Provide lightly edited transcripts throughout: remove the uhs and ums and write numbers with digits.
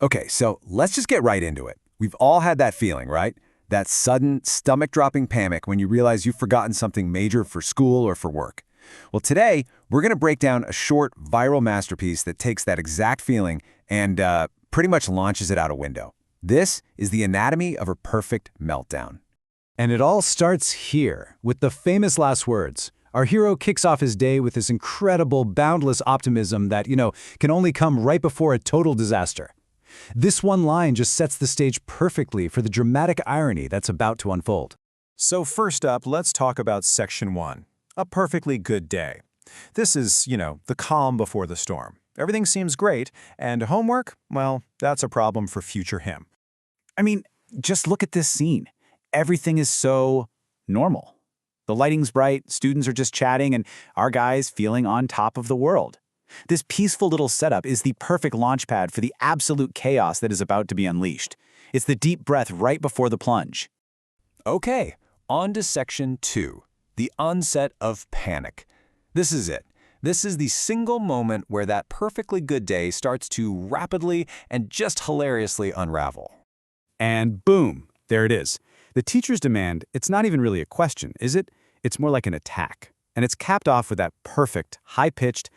Okay, so let's just get right into it. We've all had that feeling, right? That sudden, stomach-dropping panic when you realize you've forgotten something major for school or for work. Well, today, we're going to break down a short, viral masterpiece that takes that exact feeling and pretty much launches it out a window. This is the anatomy of a perfect meltdown. And it all starts here, with the famous last words. Our hero kicks off his day with this incredible, boundless optimism that, can only come right before a total disaster. This one line just sets the stage perfectly for the dramatic irony that's about to unfold. So first up, let's talk about Section 1, a perfectly good day. This is, the calm before the storm. Everything seems great, and homework, well, that's a problem for future him. I mean, just look at this scene. Everything is so normal. The lighting's bright, students are just chatting, and our guy's feeling on top of the world. This peaceful little setup is the perfect launchpad for the absolute chaos that is about to be unleashed. It's the deep breath right before the plunge. Okay, on to Section 2, the onset of panic. This is it. This is the single moment where that perfectly good day starts to rapidly and just hilariously unravel. And boom, there it is. The teacher's demand, it's not even really a question, is it? It's more like an attack. And it's capped off with that perfect, high-pitched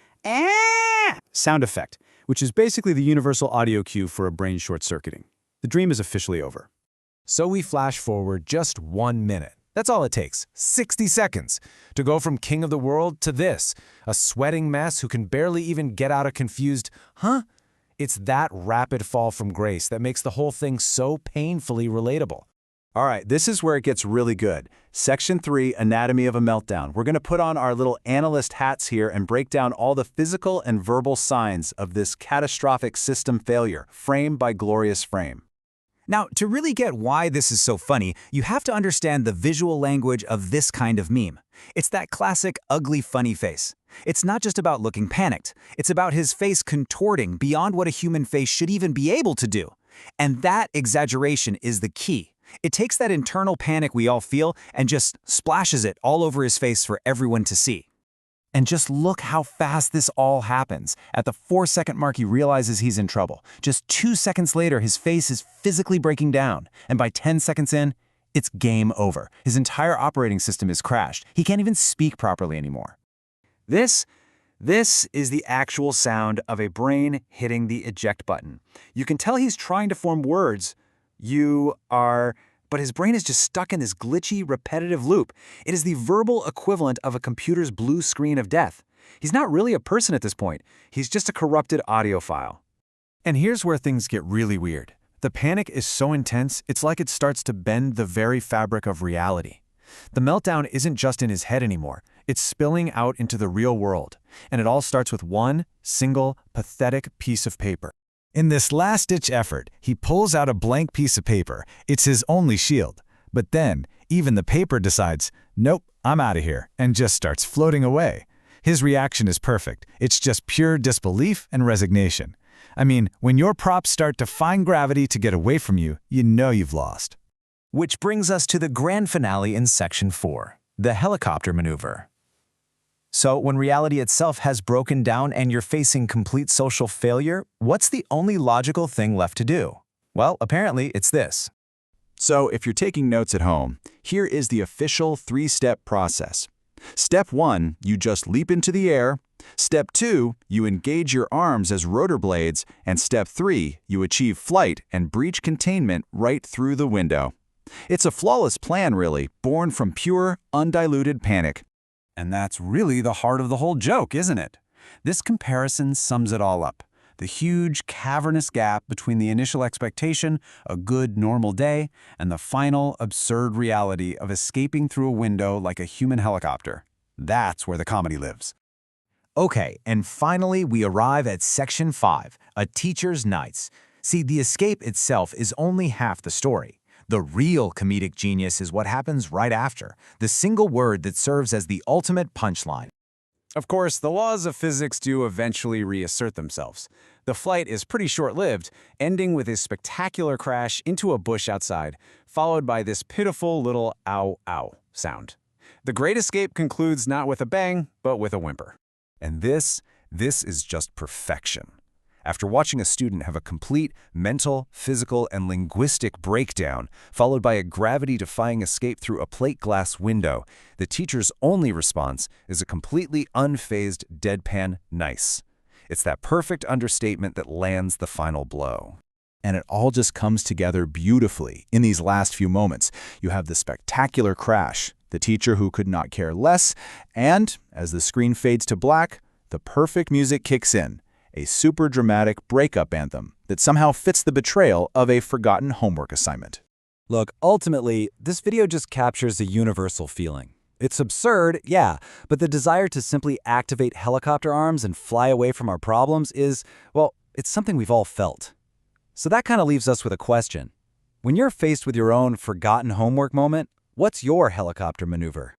sound effect, which is basically the universal audio cue for a brain short-circuiting. The dream is officially over. So we flash forward just 1 minute. That's all it takes, 60 seconds, to go from king of the world to this, a sweating mess who can barely even get out a confused, huh? It's that rapid fall from grace that makes the whole thing so painfully relatable. All right, this is where it gets really good. Section 3, Anatomy of a Meltdown. We're going to put on our little analyst hats here and break down all the physical and verbal signs of this catastrophic system failure, frame by glorious frame. Now, to really get why this is so funny, you have to understand the visual language of this kind of meme. It's that classic ugly funny face. It's not just about looking panicked. It's about his face contorting beyond what a human face should even be able to do. And that exaggeration is the key. It takes that internal panic we all feel and just splashes it all over his face for everyone to see. And just look how fast this all happens. At the 4-second mark, he realizes he's in trouble. Just 2 seconds later, his face is physically breaking down. And by 10 seconds in, it's game over. His entire operating system is crashed. He can't even speak properly anymore. This is the actual sound of a brain hitting the eject button. You can tell he's trying to form words. But his brain is just stuck in this glitchy, repetitive loop. It is the verbal equivalent of a computer's blue screen of death. He's not really a person at this point. He's just a corrupted audio file. And here's where things get really weird. The panic is so intense, it's like it starts to bend the very fabric of reality. The meltdown isn't just in his head anymore. It's spilling out into the real world. And it all starts with one single, pathetic piece of paper. In this last-ditch effort, he pulls out a blank piece of paper. It's his only shield. But then, even the paper decides, nope, I'm out of here, and just starts floating away. His reaction is perfect. It's just pure disbelief and resignation. I mean, when your props start defying gravity to get away from you, you know you've lost. Which brings us to the grand finale in Section 4, the helicopter maneuver. So when reality itself has broken down and you're facing complete social failure, what's the only logical thing left to do? Well, apparently it's this. So if you're taking notes at home, here is the official 3-step process. Step 1, you just leap into the air. Step 2, you engage your arms as rotor blades. And Step 3, you achieve flight and breach containment right through the window. It's a flawless plan, really, born from pure, undiluted panic. And that's really the heart of the whole joke, isn't it? This comparison sums it all up. The huge, cavernous gap between the initial expectation, a good, normal day, and the final, absurd reality of escaping through a window like a human helicopter. That's where the comedy lives. Okay, and finally we arrive at Section 5, a teacher's nights. See, the escape itself is only half the story. The real comedic genius is what happens right after, the single word that serves as the ultimate punchline. Of course, the laws of physics do eventually reassert themselves. The flight is pretty short-lived, ending with a spectacular crash into a bush outside, followed by this pitiful little ow-ow sound. The Great Escape concludes not with a bang, but with a whimper. And this is just perfection. After watching a student have a complete mental, physical, and linguistic breakdown, followed by a gravity-defying escape through a plate glass window, the teacher's only response is a completely unfazed, deadpan nice. It's that perfect understatement that lands the final blow. And it all just comes together beautifully in these last few moments. You have the spectacular crash, the teacher who could not care less, and, as the screen fades to black, the perfect music kicks in, a super dramatic breakup anthem that somehow fits the betrayal of a forgotten homework assignment. Look, ultimately, this video just captures a universal feeling. It's absurd, yeah, but the desire to simply activate helicopter arms and fly away from our problems is, well, it's something we've all felt. So that kind of leaves us with a question. When you're faced with your own forgotten homework moment, what's your helicopter maneuver?